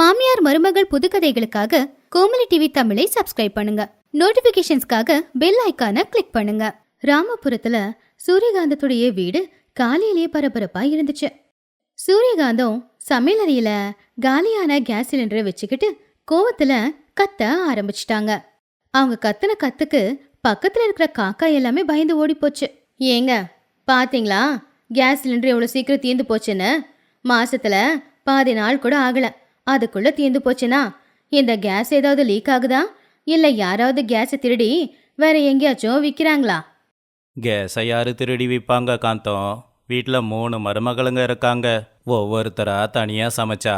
மாமியார் மருமகள் புதுக்கதைகளுக்காக கோமலி டிவி தமிழை சப்ஸ்கிரைப் பண்ணுங்க. நோட்டிபிகேஷன்ஸ்க்காக பெல் ஐக்கான கிளிக் பண்ணுங்க. ராமபுரத்துல சூரியகாந்தத்துடைய வீடு காலையிலேயே பரபரப்பா இருந்துச்சு. சூரியகாந்தம் சமையலறையில காலியான கேஸ் சிலிண்டரை வச்சுக்கிட்டு கோவத்துல கத்த ஆரம்பிச்சிட்டாங்க. அவங்க கத்துன கத்துக்கு பக்கத்துல இருக்கிற காக்கா எல்லாமே பயந்து ஓடி போச்சு. ஏங்க பாத்தீங்களா, கேஸ் சிலிண்டர் எவ்வளவு சீக்கிரம் தீர்ந்து போச்சுன்னு? மாசத்துல பாதி நாள் கூட ஆகல, அதுக்குள்ள தீர்ந்து போச்சுன்னா இந்த கேஸ் ஏதாவது லீக் ஆகுதா, இல்ல யாராவது கேஸை திருடி வேற எங்கேயாச்சும் விற்கிறாங்களா? கேஸை யாரு திருடி விற்பாங்க காந்தம்? வீட்டில் 3 மருமகளுங்க இருக்காங்க. ஒவ்வொருத்தரா தனியாக சமைச்சா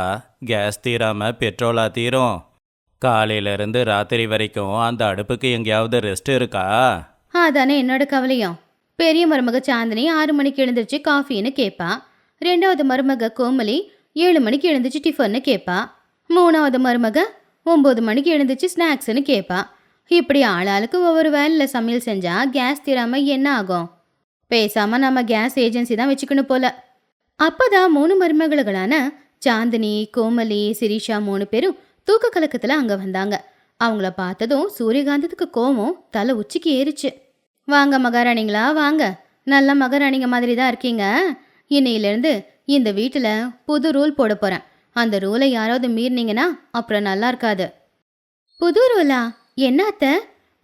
கேஸ் தீராம பெட்ரோலா தீரும். காலையிலேருந்து ராத்திரி வரைக்கும் அந்த அடுப்புக்கு எங்கேயாவது ரெஸ்ட் இருக்கா? அதானே என்னோட கவலையும். பெரிய மருமக சாந்தினி 6 மணிக்கு எழுந்திரிச்சு காஃபின்னு கேட்பா. 2வது மருமக கோமலி 7 மணிக்கு எழுந்துச்சு டிஃபன்னு கேட்பா. 3வது மருமக 9 மணிக்கு எழுந்துச்சு ஸ்நாக்ஸ்ன்னு கேட்பா. இப்படி ஆளாளுக்கு ஒவ்வொரு வேலையில் சமையல் செஞ்சா கேஸ் தீராம என்ன ஆகும்? பேசாம நம்ம கேஸ் ஏஜென்சி தான் வச்சுக்கணும் போல. அப்பதான் 3 மருமகளான சாந்தினி, கோமலி, சிரிஷா 3 பேரும் தூக்க கலக்கத்துல அங்க வந்தாங்க. அவங்கள பார்த்ததும் சூரியகாந்தத்துக்கு கோவம் தலை உச்சிக்கு ஏறிச்சு. வாங்க மகாராணிங்களா, வாங்க. நல்ல மகாராணிங்க மாதிரி தான் இருக்கீங்க. இன்னையிலேருந்து இந்த வீட்டில் புது ரூல் போட போகிறேன். அந்த ரூலை யாராவது மீறினீங்கன்னா அப்புறம் நல்லா இருக்காது. புது ரூலா? என்ன அத்தை?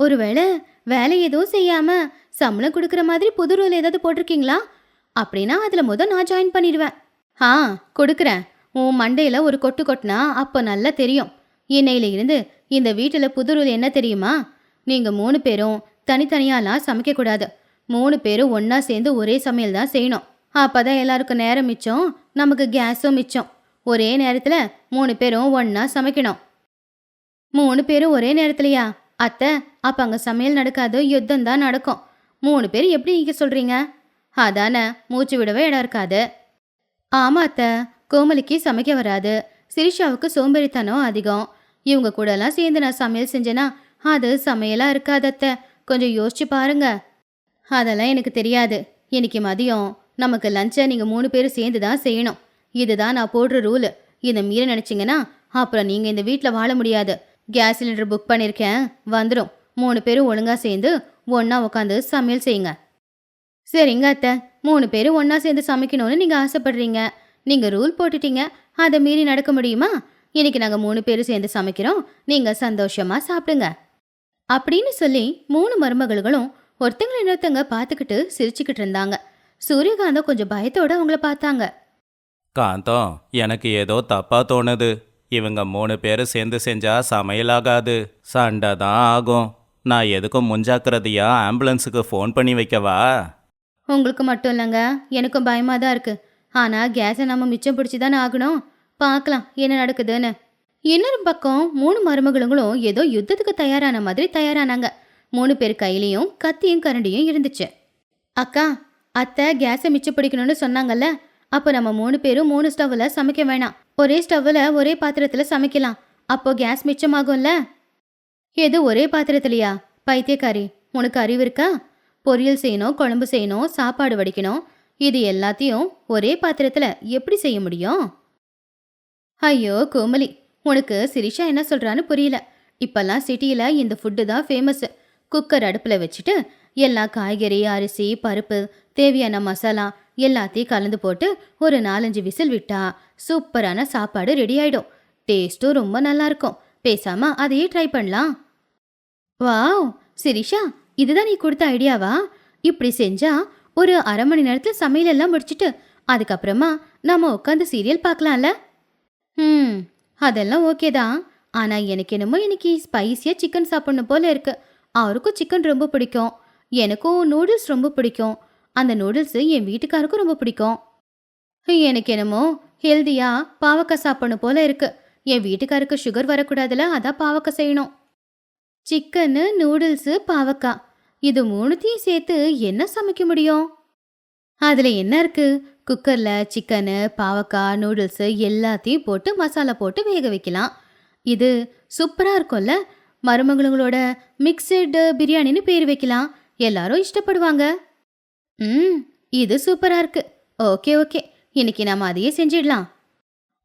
ஒருவேளை வேலை எதுவும் செய்யாமல் சம்பளம் கொடுக்குற மாதிரி புது ரூல் ஏதாவது போட்டிருக்கீங்களா? அப்படின்னா அதில் நான் ஜாயின் பண்ணிடுவேன். கொடுக்குறேன். உன் மண்டையில் ஒரு கொட்டு கொட்டினா அப்போ நல்லா தெரியும். இன்னையில இருந்து இந்த வீட்டில் புது ரூல் என்ன தெரியுமா? நீங்கள் 3 பேரும் தனித்தனியாலாம் சமைக்கக்கூடாது. 3 பேரும் ஒன்றா சேர்ந்து ஒரே சமையல் தான் செய்யணும். அப்போதான் எல்லாருக்கும் நேரம் மிச்சம், நமக்கு கேஸும் மிச்சம். ஒரே நேரத்தில் 3 பேரும் ஒன்றா சமைக்கணும். 3 பேரும் ஒரே நேரத்துலையா அத்தை? அப்போ அங்கே சமையல் நடக்காது, யுத்தம் தான் நடக்கும். 3 பேர் எப்படி நீங்கள் சொல்கிறீங்க? அதானே, மூச்சு விடவே இடம் இருக்காது. ஆமாம் அத்தை, கோமலிக்கு சமைக்க வராது, சிரிஷாவுக்கு சோம்பேறித்தனம் அதிகம். இவங்க கூடலாம் சேர்ந்து நான் சமையல் செஞ்சேன்னா அது சமையலாக இருக்காது அத்தை. கொஞ்சம் யோசிச்சு பாருங்க. அதெல்லாம் எனக்கு தெரியாது. இன்னைக்கு மதியம் நமக்கு லஞ்சை நீங்கள் 3 பேரும் சேர்ந்து தான் செய்யணும். இதுதான் நான் போடுற ரூலு. இதை மீற நினச்சிங்கன்னா அப்புறம் நீங்கள் இந்த வீட்டில் வாழ முடியாது. கேஸ் சிலிண்டர் புக் பண்ணியிருக்கேன், வந்துடும். 3 பேரும் ஒழுங்காக சேர்ந்து ஒன்றா உட்காந்து சமையல் செய்யுங்க. சரிங்க அத்தை, 3 பேரும் ஒன்றா சேர்ந்து சமைக்கணும்னு நீங்கள் ஆசைப்படுறீங்க. நீங்கள் ரூல் போட்டுட்டீங்க, அதை மீறி நடக்க முடியுமா? இன்னைக்கு நாங்கள் 3 பேரும் சேர்ந்து சமைக்கிறோம், நீங்கள் சந்தோஷமாக சாப்பிடுங்க அப்படின்னு சொல்லி 3 மருமகளும் ஒருத்தங்களை இன்னொருத்தங்க பார்த்துக்கிட்டு சிரிச்சுக்கிட்டு இருந்தாங்க. சூரியகாந்தம் கொஞ்சம் பயத்தோட அவங்கள பார்த்தாங்க. காந்தம், எனக்கு ஏதோ தப்பாக தோணுது. இவங்க 3 பேரும் சேர்ந்து செஞ்சா சமையலாகாது, சண்டை தான் ஆகும். நான் எதுக்கும் முன்ஜாக்கிரதையா ஆம்புலன்ஸுக்கு ஃபோன் பண்ணி வைக்கவா? உங்களுக்கு மட்டும் இல்லைங்க, எனக்கும் பயமாக தான் இருக்குது. ஆனால் கேஸை நம்ம மிச்சம் பிடிச்சி தானே ஆகணும். பார்க்கலாம் என்ன நடக்குதுன்னு. இன்னொரு பக்கம் 3 மருமகளுங்களும் ஏதோ யுத்தத்துக்கு தயாரான மாதிரி தயாரானாங்க. 3 பேர் கையிலையும் கத்தியும் கரண்டியும் இருந்துச்சு. அக்கா, அத்தை கேஸை மிச்சம் பிடிக்கணும்னு சொன்னாங்கல்ல, அப்போ நம்ம 3 பேரும் 3 ஸ்டவ்வில் சமைக்க வேணாம், ஒரே ஸ்டவ்வில் ஒரே பாத்திரத்தில் சமைக்கலாம். அப்போ கேஸ் மிச்சமாகும்ல. எது ஒரே பாத்திரத்துலையா? பைத்தியக்காரி, உனக்கு அறிவு இருக்கா? பொரியல் செய்யணும், குழம்பு செய்யணும், சாப்பாடு வடிக்கணும், இது எல்லாத்தையும் ஒரே பாத்திரத்தில் எப்படி செய்ய முடியும்? ஐயோ கோமலி, உனக்கு சிரிஷா என்ன சொல்கிறான்னு புரியல. இப்போல்லாம் சிட்டியில் இந்த ஃபுட்டு தான் ஃபேமஸ்ஸு. குக்கர் அடுப்பில் வச்சுட்டு எல்லா காய்கறி, அரிசி, பருப்பு, தேவையான மசாலா எல்லாத்தையும் கலந்து போட்டு ஒரு 4-5 விசில் விட்டா சூப்பரான சாப்பாடு ரெடி ஆகிடும். டேஸ்ட்டும் ரொம்ப நல்லாயிருக்கும். பேசாமல் அதையே ட்ரை பண்ணலாம். வாவ் சிரிஷா, இதுதான் நீ கொடுத்த ஐடியாவா? இப்படி செஞ்சா ஒரு 1/2 மணி நேரத்தில் சமையல் எல்லாம் முடிச்சுட்டு அதுக்கப்புறமா நம்ம உட்காந்து சீரியல் பார்க்கலாம்ல. அதெல்லாம் ஓகே தான். ஆனால் எனக்கு என்னமோ இன்னைக்கு ஸ்பைஸியாக சிக்கன் சாப்பிட்ணும் போல இருக்கு. அவருக்கும் சிக்கன் ரொம்ப பிடிக்கும், எனக்கும் நூடுல்ஸ் ரொம்ப பிடிக்கும். அந்த நூடுல்ஸு என் வீட்டுக்காருக்கும் ரொம்ப பிடிக்கும். எனக்கு என்னமோ ஹெல்தியாக பாவக்காய் சாப்பிட்ணும் போல இருக்கு. என் வீட்டுக்காருக்கு சுகர் வரக்கூடாதுல, அதான் பாவக்காய் செய்யணும். சிக்கனு, நூடுல்ஸு, பாவக்காய், இது 3த்தையும் சேர்த்து என்ன சமைக்க முடியும்? அதில் என்ன இருக்குது? குக்கரில் சிக்கனு, பாவக்காய், நூடுல்ஸு எல்லாத்தையும் போட்டு மசாலா போட்டு வேக வைக்கலாம். இது சூப்பராக இருக்கும்ல. மருமகளோட மிக்சடு பிரியாணின்னு பேர் வைக்கலாம், எல்லாரும் இஷ்டப்படுவாங்க. இது சூப்பராக இருக்கு. ஓகே ஓகே, இன்னைக்கு நாம் அதையே செஞ்சிடலாம்.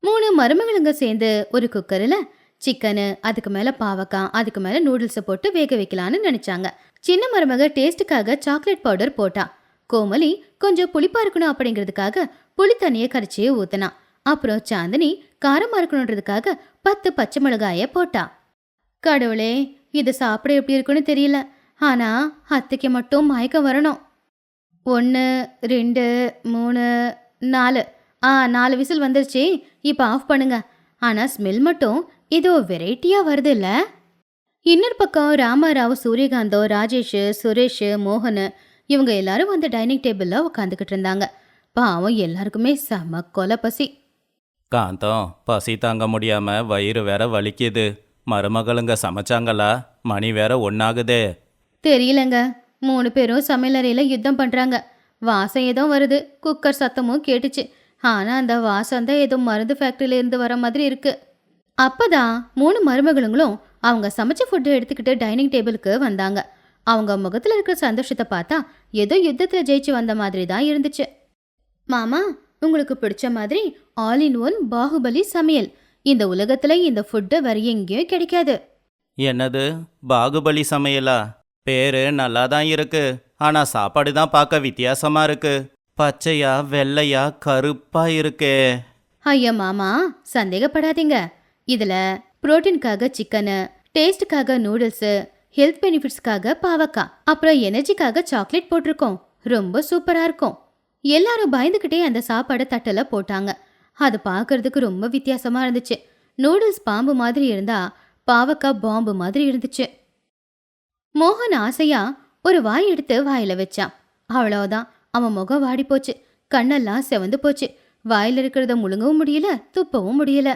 3 மருமகளுங்க சேர்ந்து ஒரு குக்கரில் சிக்கனு, அதுக்கு மேல பாவக்காய், அதுக்கு மேல நூடுல்ஸை போட்டு வேக வைக்கலான்னு நினைச்சாங்க. சின்ன மருமக டேஸ்ட்டுக்காக சாக்லேட் பவுடர் போட்டா. கோமலி கொஞ்சம் புளிப்பா இருக்கணும் அப்படிங்கிறதுக்காக புளி தண்ணியை கரைச்சி ஊத்தினா. அப்புறம் சாந்தினி காரமா இருக்கணுன்றதுக்காக 10 பச்சை மிளகாய போட்டா. கடவுளே, இது சாப்பிட எப்படி இருக்குன்னு தெரியல. ஆனா அத்தைக்கு மட்டும் மயக்கம் வரணும். 1, 2, 3, 4. 4 விசில் வந்துருச்சு. இப்போ ஆஃப் பண்ணுங்க. ஆனா ஸ்மெல் மட்டும் ஏதோ வெரைட்டியா வருது இல்ல? இன்னொரு பக்கம் ராமாராவ், சூரியகாந்தம், ராஜேஷ், சுரேஷ், மோகன் இவங்க எல்லாரும் வந்து டைனிங் டேபிள்ல உட்காந்துக்கிட்டு இருந்தாங்க. பாவம் எல்லாருக்குமே செம கொலை பசி. காந்தம், பசி தாங்க முடியாம வயிறு வேற வலிக்குது. மருமகளுங்க சமைச்சாங்களா? மணி வேற ஒன்னாகுதே. தெரியலங்க. 3 பேரும் சமையலறையில யுத்தம் பண்றாங்க. வாசம் ஏதோ வருது, குக்கர் சத்தமும் கேட்டுச்சு. ஆனா அந்த வாசம் தான் ஏதோ மருந்து ஃபேக்டரியில இருந்து வர மாதிரி இருக்கு. அப்பதான் 3 மருமகளுங்களும் அவங்க சமைச்ச ஃபுட்டை எடுத்துக்கிட்டு டைனிங் டேபிளுக்கு வந்தாங்க. அவங்க முகத்துல இருக்கிற சந்தோஷத்தை பார்த்தா ஏதோ யுத்தத்துல ஜெயிச்சு வந்த மாதிரி தான் இருந்துச்சு. மாமா, உங்களுக்கு பிடிச்ச மாதிரி ஆல் இன் ஒன் பாகுபலி சமையல். இந்த உலகத்துல இந்த ஃபுட்டு வேற எங்கேயும் கிடைக்காது. என்னது, பாகுபலி சமையலா? பேரு நல்லா தான் இருக்கு. ஆனா சாப்பாடு தான் பார்க்க வித்தியாசமா இருக்கு. பச்சையா வெள்ளையா கருப்பா இருக்கே. ஐயா மாமா, சந்தேகப்படாதீங்க. இதுல புரோட்டீனுக்காக சிக்கனு, டேஸ்டுக்காக நூடுல்ஸு, ஹெல்த் பெனிஃபிட்ஸ்க்காக பாவக்காய், அப்புறம் எனர்ஜிக்காக சாக்லேட் போட்டிருக்கோம். ரொம்ப சூப்பரா இருக்கும். எல்லாரும் பயந்துக்கிட்டே அந்த சாப்பாடை தட்டில் போட்டாங்க. அது பார்க்கறதுக்கு ரொம்ப வித்தியாசமா இருந்துச்சு. நூடுல்ஸ் பாம்பு மாதிரி இருந்தா பாவக்காய் பாம்பு மாதிரி இருந்துச்சு. மோகன் ஆசையா ஒரு வாய் எடுத்து வாயில வச்சான். அவ்வளோதான், அவன் முகம் வாடி போச்சு. கண்ணெல்லாம் செவந்து போச்சு. வாயில இருக்கிறத முழுங்கவும் முடியல, துப்பவும் முடியல.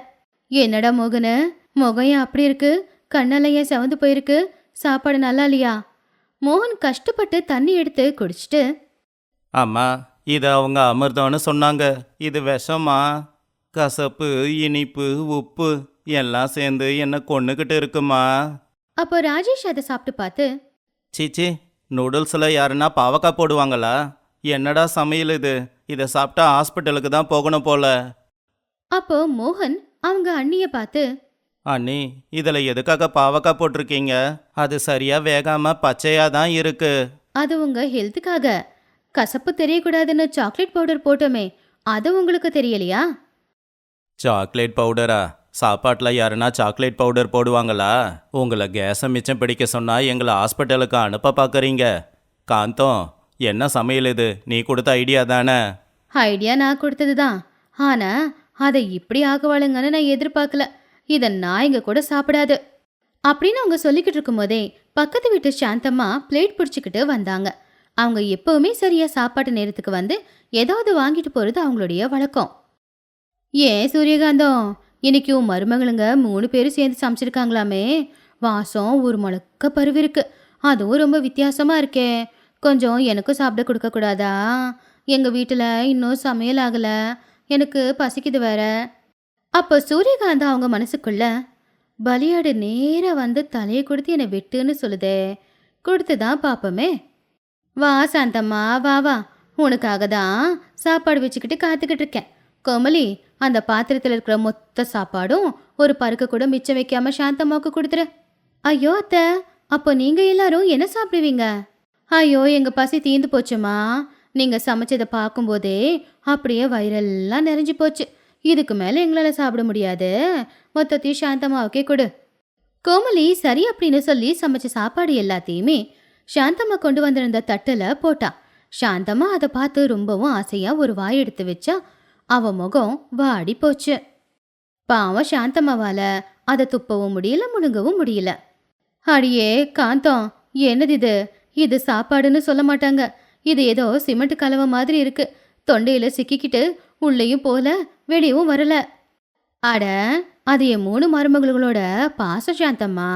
என்னடா மோகனு, முகம் ஏன் அப்படி இருக்கு? கண்ணெல்லாம் ஏன் செவந்து போயிருக்கு? சாப்பாடு நல்லா இல்லையா? மோகன் கஷ்டப்பட்டு தண்ணி எடுத்து குடிச்சிட்டு, அம்மா, இது அவங்க அமிர்தம்னு சொன்னாங்க. இது விஷமா? கசப்பு, இனிப்பு, உப்பு எல்லாம் சேர்ந்து என்னை கொன்னுக்கிட்டு இருக்குமா? அப்போ ராஜேஷ் அதை சாப்பிட்டு பார்த்து, சீச்சி, நூடுல்ஸில் யாருன்னா பாவக்காய் போடுவாங்களா? என்னடா சமையல் இது? இதை சாப்பிட்டா ஹாஸ்பிட்டலுக்கு தான் போகணும் போல. அப்போ மோகன் அவங்க அண்ணிய பார்த்து, அண்ணி, இதில் எதுக்காக பாவக்காய் போட்டிருக்கீங்க? அது சரியாக வேகாமல் பச்சையாக தான் இருக்கு. அது உங்க ஹெல்த்துக்காக. கசப்பு தெரியக்கூடாதுன்னு சாக்லேட் பவுடர் போட்டோமே, அது உங்களுக்கு தெரியலையா? சாக்லேட் பவுடரா? சாப்பாட்டில் யாருன்னா சாக்லேட் பவுடர் போடுவாங்களா? உங்களை கேஸை மிச்சம் பிடிக்க சொன்னால் எங்களை ஹாஸ்பிட்டலுக்கு அனுப்ப பார்க்குறீங்க. காந்தம், என்ன சமையல் இது? நீ கொடுத்த ஐடியா தானே? ஐடியா நான் கொடுத்தது தான். ஆனா அதை இப்படி ஆக்குவாளுங்கன்னு நான் எதிர்பார்க்கல. இதை நாய்ங்க கூட சாப்பிடாது அப்படின்னு அவங்க சொல்லிக்கிட்டு இருக்கும்போதே பக்கத்து வீட்டு சாந்தம்மா பிளேட் பிடிச்சிக்கிட்டு வந்தாங்க. அவங்க எப்பவுமே சரியா சாப்பாட்டு நேரத்துக்கு வந்து ஏதாவது வாங்கிட்டு போறது அவங்களுடைய வழக்கம். ஏன் சூரியகாந்தம், இன்னைக்கு உன் மருமகளுங்க 3 பேரும் சேர்ந்து சமைச்சிருக்காங்களாமே. வாசம் ஒரு முழக்க பருவிருக்கு. அதுவும் ரொம்ப வித்தியாசமா இருக்கே. கொஞ்சம் எனக்கும் சாப்பிட கொடுக்க கூடாதா? எங்க வீட்டுல இன்னும் சமையல் ஆகல. எனக்கு பசிக்குது வேற. அப்போ சூரியகாந்தம் அவங்க மனசுக்குள்ள, பலியாடு நேரா வந்து தலையை கொடுத்து என்னை வெட்டுன்னு சொல்லுதே, கொடுத்துதான் பாப்போமே. வா சாந்தம்மா, வா வா, உனக்காக தான் சாப்பாடு வச்சுக்கிட்டு காத்துக்கிட்டு இருக்கேன். கோமலி, அந்த பாத்திரத்தில் இருக்கிற மொத்த சாப்பாடும் ஒரு பருக்க கூட மிச்சம் வைக்காம சாந்தம்மாவுக்கு கொடுத்துரு. ஐயோ அத்தை, அப்போ நீங்க எல்லாரும் என்ன சாப்பிடுவீங்க? ஐயோ, எங்க பசி தீந்து போச்சுமா. நீங்க சமைச்சதை பார்க்கும்போதே அப்படியே வயிறெல்லாம் நிறைஞ்சு போச்சு. இதுக்கு மேலே எங்களால் சாப்பிட முடியாது. மொத்தத்தையும் சாந்தம்மாவுக்கே கொடு. கோமலி சரி அப்படின்னு சொல்லி சமைச்ச சாப்பாடு எல்லாத்தையுமே சாந்தம்மா கொண்டு வந்திருந்த தட்டில் போட்டா. சாந்தம்மா அதை பார்த்து ரொம்பவும் ஆசையா ஒரு வாய் எடுத்து வச்சா. அவ முகம் வாடி போச்சு. பாவம் சாந்தம்மாவால அதை துப்பவும் முடியல, முழுங்கவும் முடியல. அடியே காந்தம், என்னது இது? இது சாப்பாடுன்னு சொல்ல மாட்டாங்க. இது ஏதோ சிமெண்ட் கலவை மாதிரி இருக்கு. தொண்டையில சிக்கிக்கிட்டு உள்ளேயும் போல வெளியவும் வரல. அட, அது என் 3 மருமகளோட பாச சாந்தம்மா.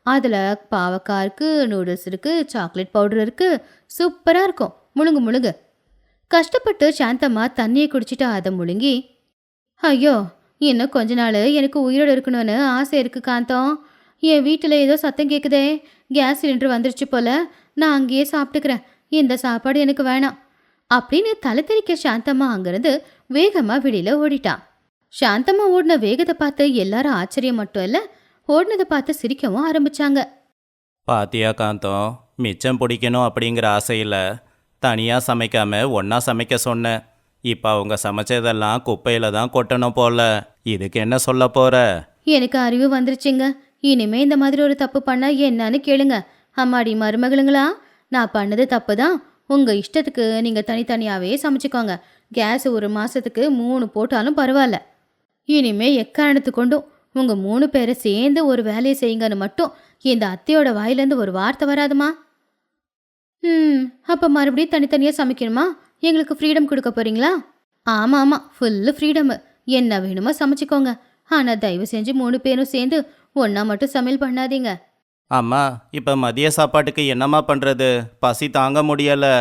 அதில் பாவக்காய் இருக்கு, நூடுல்ஸ் இருக்கு, சாக்லேட் பவுடர் இருக்கு. சூப்பராக இருக்கும். முழுங்கு முழுங்கு. கஷ்டப்பட்டு சாந்தம்மா தண்ணியை குடிச்சிட்டு அதை முழுங்கி, ஐயோ, இன்னும் கொஞ்ச நாள் எனக்கு உயிரோடு இருக்கணும்னு ஆசை இருக்கு காந்தம். என் வீட்டில் ஏதோ சத்தம் கேட்குதே. கேஸ் சிலிண்டர் வந்துருச்சு போல. நான் அங்கேயே சாப்பிட்டுக்கிறேன். இந்த சாப்பாடு எனக்கு வேணாம் அப்படின்னு தலை தெறிக்க சாந்தம்மா அங்கிருந்து வேகமாக வெளியில் ஓடிட்டான். சாந்தம்மா ஓடின வேகத்தை பார்த்து எல்லாரும் ஆச்சரியம் மட்டும் இல்ல, ஓடினதை பார்த்து சிரிக்கவும் ஆரம்பிச்சாங்க. பாத்தியா காந்தம், மிச்சம் பிடிக்கணும் அப்படிங்கிற ஆசையில் தனியாக சமைக்காம ஒன்றா சமைக்க சொன்னேன். இப்போ அவங்க சமைச்சதெல்லாம் குப்பையில் தான் கொட்டணும் போல. இதுக்கு என்ன சொல்ல போற? எனக்கு அறிவு வந்துருச்சுங்க. இனிமே இந்த மாதிரி ஒரு தப்பு பண்ணா என்னன்னு கேளுங்க. அம்மாடி மருமகளுங்களா, நான் பண்ணது தப்பு தான். உங்க இஷ்டத்துக்கு நீங்க தனித்தனியாவே சமைச்சுக்கோங்க. கேஸ் ஒரு மாசத்துக்கு 3 போட்டாலும் பரவாயில்ல. இனிமே எக்காரணத்து கொண்டும் உங்க 3 பேரை சேர்ந்து ஒரு வேலையை செய்யுங்கன்னு மட்டும் இந்த அத்தையோட வாயிலேருந்து ஒரு வார்த்தை வராதுமா. அப்ப மறுபடியும் தனித்தனியா சமைக்கணுமா? எங்களுக்கு ஃப்ரீடம் கொடுக்க போறீங்களா? ஆமா ஆமா, ஃபுல்லு ஃப்ரீடம். என்ன வேணுமோ சமைச்சுக்கோங்க. ஆனா தயவு செஞ்சு 3 பேரும் சேர்ந்து ஒன்னா மட்டும் சமையல் பண்ணாதீங்க. அம்மா, இப்போ மதிய சாப்பாட்டுக்கு என்னம்மா பண்ணுறது? பசி தாங்க முடியலை.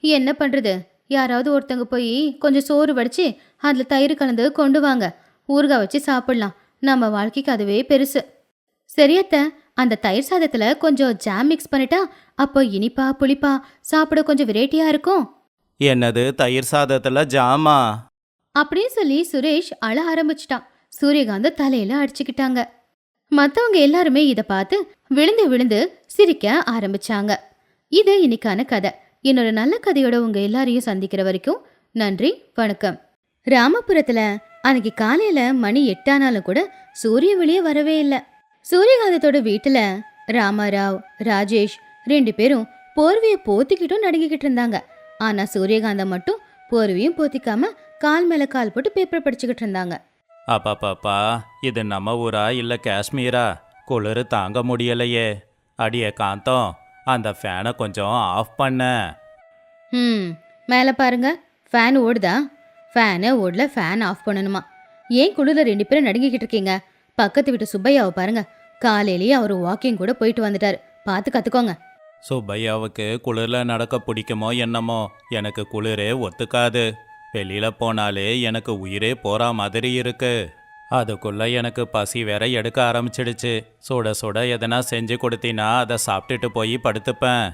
என்ன பண்றது? யாராவது ஒருத்தங்க போய் கொஞ்சம் சோறு வடிச்சு அதுல தயிர் கலந்து கொண்டு வாங்க. ஊறுகாய் வச்சு சாப்பிடலாம். நம்ம வாழ்க்கைக்கு அதுவே பெருசு. சரியத்த, அந்த தயிர் சாதத்துல கொஞ்சம் ஜாம் மிக்ஸ் பண்ணிட்டா அப்போ இனிப்பா புளிப்பா சாப்பிட கொஞ்சம் வெரைட்டியா இருக்கும். என்னது, தயிர் சாதத்தில் ஜாமா? அப்படின்னு சொல்லி சுரேஷ் அழ ஆரம்பிச்சிட்டான். சூரியகாந்த் தலையில அடிச்சுக்கிட்டாங்க. மத்தவங்க எல்லாருமே இத பார்த்து விழுந்து விழுந்து சிரிக்க ஆரம்பிச்சாங்க. இது இன்னைக்கான கதை. இன்னொரு நல்ல கதையோட உங்க எல்லாரையும் சந்திக்கிற வரைக்கும் நன்றி, வணக்கம். ராமபுரத்துல அன்னைக்கு காலையில மணி 8 ஆனாலும் கூட சூரிய வெளியே வரவே இல்லை. சூரியகாந்தத்தோட வீட்டுல ராமாராவ், ராஜேஷ் 2 பேரும் போர்வையை போத்திக்கிட்டும் நடுங்கிக்கிட்டு இருந்தாங்க. ஆனா சூரியகாந்தம் மட்டும் போர்வையும் போத்திக்காம கால் மேல கால் போட்டு பேப்பர் படிச்சுக்கிட்டு இருந்தாங்க. அப்பாப்பாப்பா, இது நம்ம ஊரா இல்லை காஷ்மீரா? குளிர் தாங்க முடியலையே. அடியே காந்தம், அந்த ஃபேனை கொஞ்சம் ஆஃப் பண்ண. மேலே பாருங்க, ஃபேன் ஓடுதா? ஃபேனு ஓடல, ஃபேன் ஆஃப் பண்ணணுமா? ஏன் குளிரில் 2 பேரும் நடுங்கிக்கிட்டு இருக்கீங்க? பக்கத்து வீட்டு சுப்பையாவை பாருங்க, காலையிலேயே அவர் வாக்கிங் கூட போயிட்டு வந்துட்டாரு. பார்த்து கற்றுக்கோங்க. சுப்பையாவுக்கு குளிரில் நடக்க பிடிக்குமோ என்னமோ, எனக்கு குளிரே ஒத்துக்காது. வெளியில் போனாலே எனக்கு உயிரே போகிற மாதிரி இருக்கு. அதுக்குள்ளே எனக்கு பசி வேற எடுக்க ஆரம்பிச்சிடுச்சு. சுட சுட எதனா செஞ்சு கொடுத்தீன்னா அதை சாப்பிட்டுட்டு போய் படுத்துப்பேன்.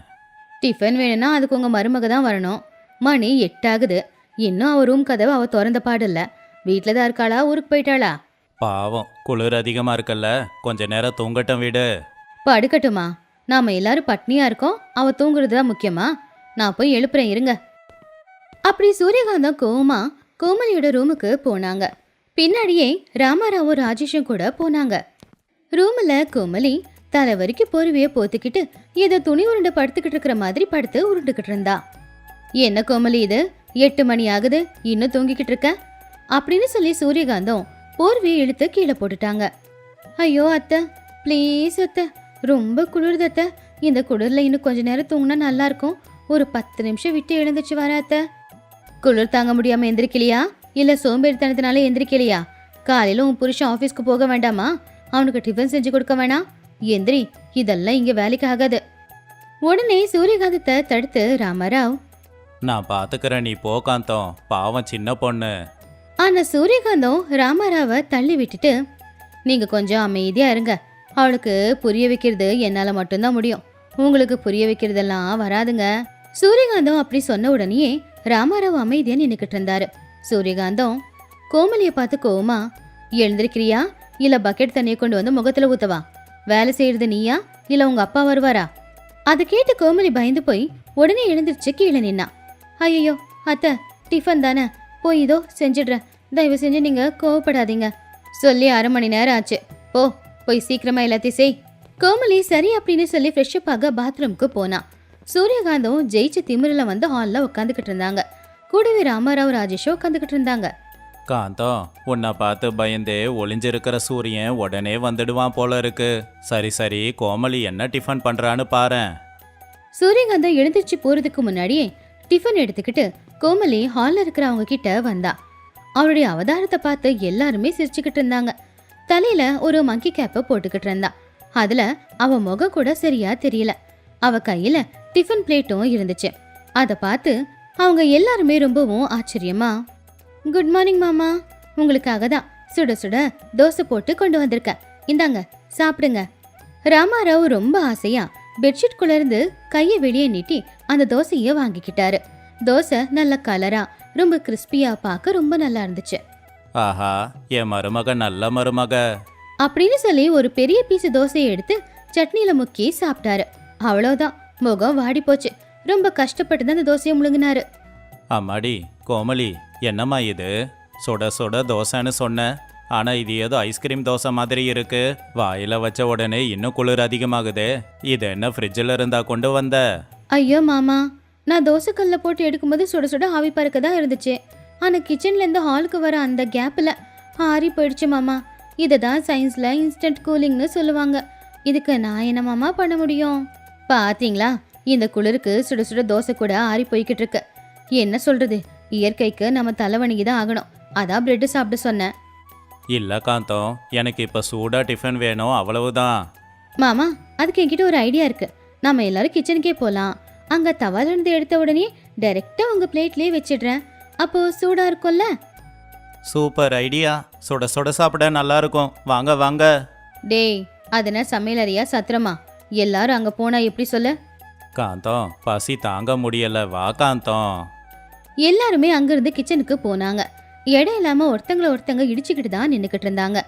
டிஃபன் வேணும்னா அதுக்கு உங்கள் மருமக தான் வரணும். மணி 8 ஆகுது. இன்னும் அவள் ரூம் கதவை அவள் திறந்த பாடில்ல. வீட்டில் தான் இருக்காளா, ஊருக்கு போயிட்டாளா? பாவம், குளிர் அதிகமாக இருக்குல்ல, கொஞ்ச நேரம் தூங்கட்டும் விடு. படுக்கட்டுமா? நாம எல்லாரும் பட்னியா இருக்கோம், அவ தூங்குறது தான் முக்கியமா? நான் போய் எழுப்புறேன், இருங்க. அப்படி சூரியகாந்தம் கோவமா கோமலியோட ரூமுக்கு போனாங்க. பின்னாடியே ராமாராவும் ராஜேஷும் கூட போனாங்க. ரூம்ல கோமலி தலை வரைக்கும் போர்வையை போத்துக்கிட்டு ஏதோ துணி உருண்டை படுத்துக்கிட்டு இருக்கிற மாதிரி படுத்து உருண்டுகிட்டு இருந்தா. என்ன கோமலி இது, 8 மணி ஆகுது, இன்னும் தூங்கிக்கிட்டு இருக்க? அப்படின்னு சொல்லி சூரியகாந்தம் போர்வையை இழுத்து கீழே போட்டுட்டாங்க. ஐயோ அத்தை, ப்ளீஸ் அத்தை, ரொம்ப குளிருது அத்தை. இந்த குளிர்ல இன்னும் கொஞ்ச நேரம் தூங்கினா நல்லா இருக்கும். ஒரு 10 நிமிஷம் விட்டு எழுந்துச்சு வர அத்தை. குளிர் தாங்க முடியாம எந்திரிக்கலையா, இல்ல சோம்பேறித்தனத்தினால எந்திரிக்கலையா? காலையில உன் புருஷன் ஆபீஸ்க்கு போக வேண்டாமா? அவனுக்கு டிஃபன் செஞ்சு கொடுக்க வேணாம்? எந்திரி, இதெல்லாம் இங்க வேலைக்கு ஆகாது. உடனே சூரியகாந்தத்தை தடுத்து ராமராவ், நான் பார்த்துக்கிறேன், நீ போ காந்தம், பாவம் சின்ன பொண்ணு. ஆனா சூரியகாந்தம் ராமராவை தள்ளி விட்டுட்டு, நீங்க கொஞ்சம் அமைதியா இருங்க. அவளுக்கு புரிய வைக்கிறது என்னால மட்டும்தான் முடியும். உங்களுக்கு புரிய வைக்கிறதெல்லாம் வராதுங்க. சூரியகாந்தம் அப்படி சொன்ன உடனேயே ராமாராவ் அமைதியா நின்னுக்கிட்டு இருந்தாரு. சூரியகாந்தம் கோமலியை பார்த்து கோவமா, எழுந்திருக்கிறியா இல்ல பக்கெட் தண்ணியை கொண்டு வந்து முகத்துல ஊத்தவா? வேலை செய்யறது நீயா இல்ல உங்க அப்பா வருவாரா? அதை கேட்டு கோமலி பயந்து போய் உடனே எழுந்திருச்சு கீழே நின்னா. ஐயோ அத்தை, டிஃபன் தானே, போய் இதோ செஞ்சிடுறேன். தயவு செஞ்சு நீங்க கோவப்படாதீங்க. சொல்லி 1/2 மணி நேரம் ஆச்சு. போய் சீக்கிரமா எல்லாத்தையும் செய். கோமலி சரி அப்படின்னு சொல்லி ஃப்ரெஷ்அப் ஆக பாத்ரூம்க்கு போனா. சூரியகாந்தம் ஜெயிச்சு திமிரில வந்து ஹாலில் உட்காந்துக்கிட்டு இருந்தாங்க. கூடவே ராமாராவ் ராஜேஷோ உட்காந்துக்கிட்டு இருந்தாங்க. காந்தம், உன்னை பார்த்து பயந்தே ஒளிஞ்சிருக்கிற சூரியன் உடனே வந்துடுவான் போல இருக்கு. சரி, கோமலி என்ன டிஃபன் பண்றான்னு பாரேன். சூரியகாந்தம் எழுந்திருச்சு போறதுக்கு முன்னாடியே டிஃபன் எடுத்துக்கிட்டு கோமலி ஹாலில் இருக்கிறவங்க கிட்ட வந்தா. அவளுடைய அவதாரத்தை பார்த்து எல்லாருமே சிரிச்சுக்கிட்டு இருந்தாங்க. தலையில ஒரு மங்கி கேப்பை போட்டுக்கிட்டு இருந்தா. அதுல அவ முகம் கூட சரியா தெரியல. அவ கையில டிஃபன் பிளேட்டும் இருந்துச்சு. அதை பார்த்து அவங்க எல்லாருமே ரொம்பவும் ஆச்சரியமா, குட் மார்னிங் மாமா, உங்களுக்காக தான் சுட சுட தோசை போட்டு கொண்டு வந்திருக்கேன், இந்தாங்க சாப்பிடுங்க. ராமாராவ் ரொம்ப ஆசையா பெட்ஷீட் குள்ளர்ந்து கையை வெளியே நீட்டி அந்த தோசைய வாங்கிக்கிட்டாரு. தோசை நல்ல கலரா ரொம்ப கிறிஸ்பியா பார்க்க ரொம்ப நல்லா இருந்துச்சு. ஆஹா, என் மருமக நல்ல மருமக. அப்படின்னு சொல்லி ஒரு பெரிய பீஸ் தோசையை எடுத்து சட்னியில முக்கி சாப்பிட்டாரு. அவ்வளவுதான், முகம் வாடி போச்சு. ரொம்ப கஷ்டப்பட்டு தான் அந்த தோசையை முழுங்கினாரு. அம்மாடி கோமலி, என்னம்மா இது? சுட சுட தோசைன்னு சொன்ன, ஆனா இது ஏதோ ஐஸ்கிரீம் தோசை மாதிரி இருக்கு. வாயில வச்ச உடனே இன்னும் குளிர் அதிகமாகுதே. இது என்ன ஃப்ரிட்ஜில் இருந்தா கொண்டு வந்த? ஐயோ மாமா, நான் தோசை கல்ல போட்டு எடுக்கும்போது சுட சுட ஆவி பறக்க தான் இருந்துச்சு. ஆனா கிச்சன்ல இருந்து ஹாலுக்கு வர அந்த கேப்ல ஆறி போயிடுச்சு மாமா. இதை தான் சயின்ஸ்ல இன்ஸ்டன்ட் கூலிங்னு சொல்லுவாங்க. இதுக்கு நான் என்ன மாமா பண்ண முடியும்? பாத்தீங்களா, இந்த குளிருக்கு சுட சுட தோசை கூட ஆறி போய்கிட்டு இருக்கு. என்ன சொல்றது, இயற்கைக்கு நம்ம தலைவணிக்கு தான் ஆகணும். அதான் பிரெட் சாப்பிட சொன்னேன். இல்ல காந்தம், எனக்கு இப்ப சூடா டிஃபன் வேணும், அவ்வளவுதான். மாமா, அதுக்கு என்கிட்ட ஒரு ஐடியா இருக்கு. நம்ம எல்லாரும் கிச்சனுக்கே போலாம். அங்க தவால இருந்து எடுத்த உடனே டைரக்டா உங்க பிளேட்லயே வச்சிடுறேன். அப்போ சூடா இருக்கும்ல. Super idea. சுட சுட சாப்பிட நல்லா இருக்கும். வாங்க வாங்க. டேய், அதுனா சமையலறையா சத்திரமா? எல்லாரும் அங்க போனா எப்படி சொல்ல? காந்தம், பசி தாங்க முடியல, வா காந்தம். எல்லாருமே அங்கிருந்து கிச்சனுக்கு போனாங்க. இடம் இல்லாம ஒருத்தங்க இடிச்சுக்கிட்டு தான் நின்னுக்கிட்டு இருந்தாங்க.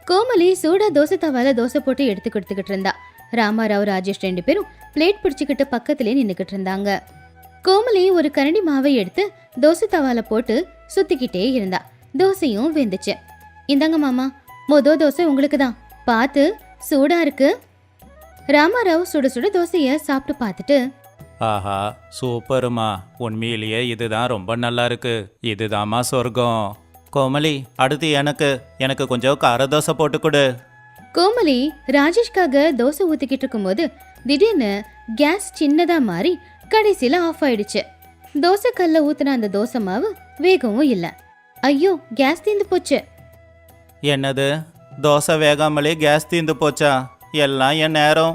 கோமலி சூடா தோசை தவால தோசை போட்டு எடுத்து கொடுத்துக்கிட்டு இருந்தா. ராமாராவ், ராஜேஷ் 2 பேரும் பிளேட் பிடிச்சுக்கிட்டு பக்கத்திலே நின்னுக்கிட்டு இருந்தாங்க. கோமலி ஒரு கரண்டி மாவை எடுத்து தோசை தவால போட்டு சுத்திக்கிட்டே இருந்தா. தோசையும் வெந்துச்சு. இந்தாங்க மாமா, தோசை உங்களுக்கு தான், பார்த்து சூடா இருக்கு. ராமாராவ் சுட சுட தோசைய சாப்பிட்டு பார்த்துட்டு, ஆஹா, சூப்பருமா, உண்மையிலேயே இதுதான் ரொம்ப நல்லா இருக்கு. இதுதாம்மா சொர்க்கம். கோமலி, அடுத்து எனக்கு கொஞ்சம் கார தோசை போட்டு கொடு. கோமலி ராஜேஷ்காக தோசை ஊத்திக்கிட்டு இருக்கும்போது திடீர்னு கேஸ் சின்னதா மாறி கடைசியில ஆஃப் ஆயிடுச்சு. தோசை கல்ல ஊத்துன அந்த தோசை மாவு வேகவும் இல்ல. ஐயோ, கேஸ் தீந்து போச்சு. என்னது, தோசை வேகாமலே கேஸ் தீந்து போச்சா? எல்லாம் என் நேரம்.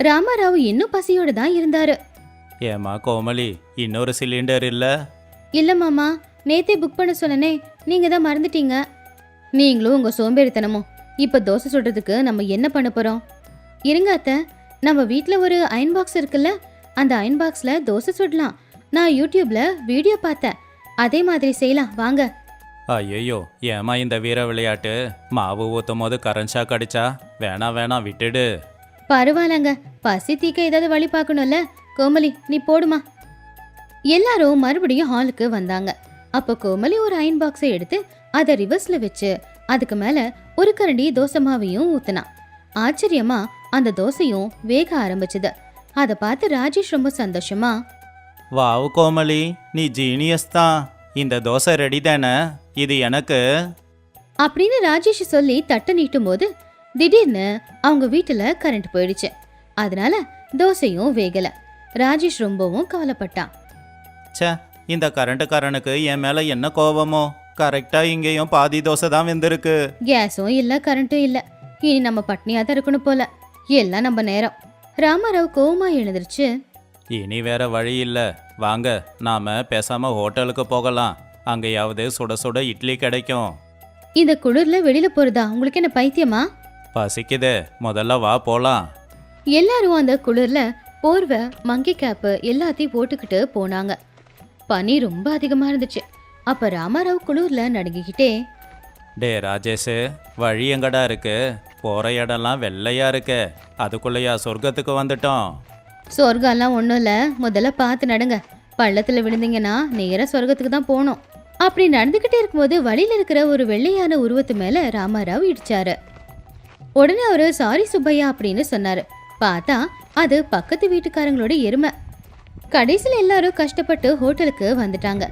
ராமாராவ் இன்னும் பசியோட தான் இருந்தாரு. ஏமா கோமலி, இன்னொரு சிலிண்டர் இல்ல? இல்ல மாமா, நேத்தே புக் பண்ண சொன்னனே, நீங்க தான் மறந்துட்டீங்க. நீங்களும் உங்க சோம்பேறித்தனமும். இப்ப தோசை சுடுறதுக்கு நம்ம என்ன பண்ண போறோம்? இருங்க அத்தை, நம்ம வீட்ல ஒரு அயன் பாக்ஸ் இருக்குல்ல, அந்த அயன் பாக்ஸ்ல தோசை சுடலாம். நான் யூடியூப்ல வீடியோ பார்த்தேன். அதே மாதிரி செய்யலாம் வாங்க. ஐயோ, ஏமா இந்த வீர விளையாட்டு? மாவு ஊத்தும் போது கரண்ட் ஷாக் அடிச்சா? வேணாம் விட்டுடு. பரவாயில்லங்க, பசி தீக்க ஏதாவது வழி பார்க்கணும்ல. கோமலி, நீ போடுமா. எல்லாரும் மறுபடியும் ஹாலுக்கு வந்தாங்க. அப்போ கோமலி ஒரு அயன் பாக்ஸை எடுத்து அதை ரிவர்ஸ்ல வச்சு அதுக்கு மேல ஒரு கரண்டி தோசை மாவையும் ஊத்துனா. ஆச்சரியமா அந்த தோசையும் வேக ஆரம்பிச்சுது. அதை பார்த்து ராஜேஷ் ரொம்ப சந்தோஷமா, வாவ் கோமலி, நீ ஜீனியஸ் தான். இந்த தோசை ரெடி தானே? இது எனக்கு. அப்படின்னு ராஜேஷ் சொல்லி தட்டை நீட்டும் போது திடீர்னு அவங்க வீட்டுல கரண்ட் போயிடுச்சு. அதனால தோசையும் வேகல. ராஜேஷ் ரொம்பவும் கவலைப்பட்டான். ச்சே, இந்த கரண்ட்டுக்காரனுக்கு என் மேல என்ன கோபமோ? கரெக்டா இங்கேயும் பாதி தோசை தான் வெந்திருக்கு. கேஸும் இல்ல, கரண்ட்டும் இல்ல. இனி நம்ம பட்னியா தான் இருக்கணும் போல. எல்லாம் நம்ம நேரம். ராமாராவ் கோவமா எழுந்திருச்சு, இனி வேற வழி இல்ல. வாங்க, நாம பேசாம ஹோட்டலுக்கு போகலாம். அங்கேயாவது சுட சுட இட்லி கிடைக்கும். இந்த குளிர்ல வெளியில போறதா உங்களுக்கு என்ன பைத்தியமா? பசிக்குதே, முதல்ல வா போலாம். எல்லாரும் அந்த குளிர்ல போர்வை, மங்கி கேப்பு எல்லாத்தையும் போட்டுக்கிட்டு போனாங்க. பனி ரொம்ப அதிகமா இருந்துச்சு. அப்ப ராமாராவ் குளிர்ல நடுங்கிக்கிட்டே, டே ராஜேஷ், வழி எங்கடா இருக்கு? போற இடம்லாம் வெள்ளையா இருக்கு. அதுக்குள்ளேயா சொர்க்கத்துக்கு வந்துட்டோம்? சொர்க்கம்லாம் ஒன்றும் இல்லை, முதல்ல பார்த்து நடங்க. பள்ளத்தில் விழுந்தீங்கன்னா நேராக சொர்க்கத்துக்கு தான் போகணும். அப்படி நடந்துக்கிட்டே இருக்கும்போது வழியில் இருக்கிற ஒரு வெள்ளையான உருவத்து மேலே ராமாராவ் இடிச்சாரு. உடனே அவரு சாரி சுப்பையா அப்படின்னு சொன்னாரு. பார்த்தா அது பக்கத்து வீட்டுக்காரங்களோட எருமை. கடைசியில் எல்லாரும் கஷ்டப்பட்டு ஹோட்டலுக்கு வந்துட்டாங்க.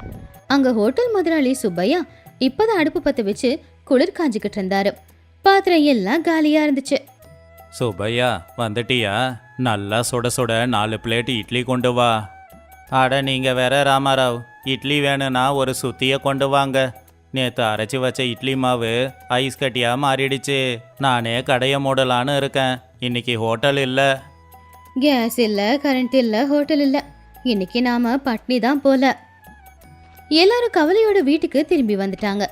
அங்க ஹோட்டல் முதலாளி சுப்பையா இப்பதான் அடுப்பு பற்ற வச்சு குளிர் காஞ்சிக்கிட்டு இருந்தாரு. பாத்திரம் எல்லாம் காலியா இருந்துச்சு. சுப்பையா, வந்துட்டியா? நல்லா சுட சுட 4 பிளேட் இட்லி கொண்டு வா. அட நீங்க வேற ராமாராவ், இட்லி வேணும்னா ஒரு சுத்திய கொண்டு வாங்க. நேற்று அரைச்சி வச்ச இட்லி மாவு ஐஸ் கட்டியா மாறிடுச்சு. நானே கடையை மூடலான்னு இருக்கேன். இன்னைக்கு ஹோட்டல் இல்லை. கேஸ் இல்ல, கரண்ட் இல்ல, ஹோட்டல் இல்ல. இன்னைக்கு நாம பட்னி தான் போல. எல்லாரும் கவலையோட வீட்டுக்கு திரும்பி வந்துட்டாங்க.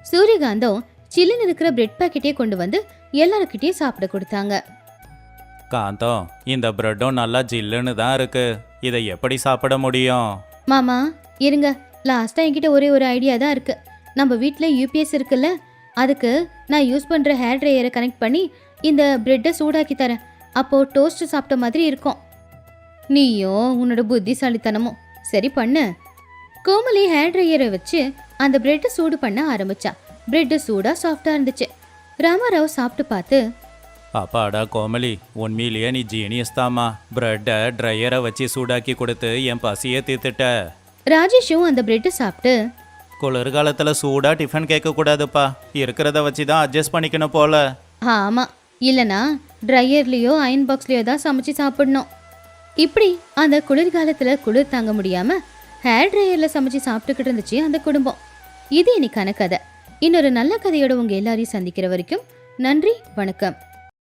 சூரியகாந்தம் சில்லுன்னு இருக்கிற பிரெட் பாக்கெட்டே கொண்டு வந்து எல்லாருக்கிட்டையும் சாப்பிட கொடுத்தாங்க. காந்தம், இந்த பிரெட்டும் நல்லா ஜில்லுன்னு தான் இருக்கு. இதை எப்படி சாப்பிட முடியும்? மாமா இருங்க, லாஸ்டா என்கிட்ட ஒரே ஒரு ஐடியா தான் இருக்கு. நம்ம வீட்டில் யூபிஎஸ் இருக்குல்ல, அதுக்கு நான் யூஸ் பண்ணுற ஹேர் ட்ரையரை கனெக்ட் பண்ணி இந்த பிரெட்டை சூடாக்கி தரேன். அப்போது டோஸ்ட் சாப்பிட்ட மாதிரி இருக்கும். நீயோ உன்னோட புத்திசாலித்தனமும் சரி பண்ணு. கோமலி ஹேர் ட்ரையரை வச்சு அந்த பிரெட்டை சூடு பண்ண ஆரம்பிச்சா. பிரெட்டு சூடாக சாஃப்டாக இருந்துச்சு. ராமாராவ் சாப்பிட்டு பார்த்து, அப்பாடா கோமலி, உண்மையிலேயே நீ ஜீனியஸ் தாம்மா. பிரெட்டை ட்ரையரை வச்சு சூடாக்கி கொடுத்து என் பசியை தீர்த்துட்ட. ராஜேஷும் அந்த பிரெட்டை சாப்பிட்டு, குளிர்காலத்தில் சூடாக டிஃபன் கேட்கக்கூடாதுப்பா, இருக்கிறத வச்சு தான் அட்ஜஸ்ட் பண்ணிக்கணும் போல. ஆமாம், இல்லைனா ட்ரையர்லேயோ அயன் பாக்ஸ்லேயோ தான் சமைச்சு சாப்பிடணும். இப்படி அந்த குளிர்காலத்தில் குளிர் தாங்க முடியாமல் ஹேர் ட்ரையரில் சமைச்சு சாப்பிட்டுக்கிட்டு இருந்துச்சு அந்த குடும்பம். இது இன்னைக்கான கதை. இன்னொரு நல்ல கதையோட உங்கள் எல்லாரையும் சந்திக்கிற வரைக்கும் நன்றி, வணக்கம்.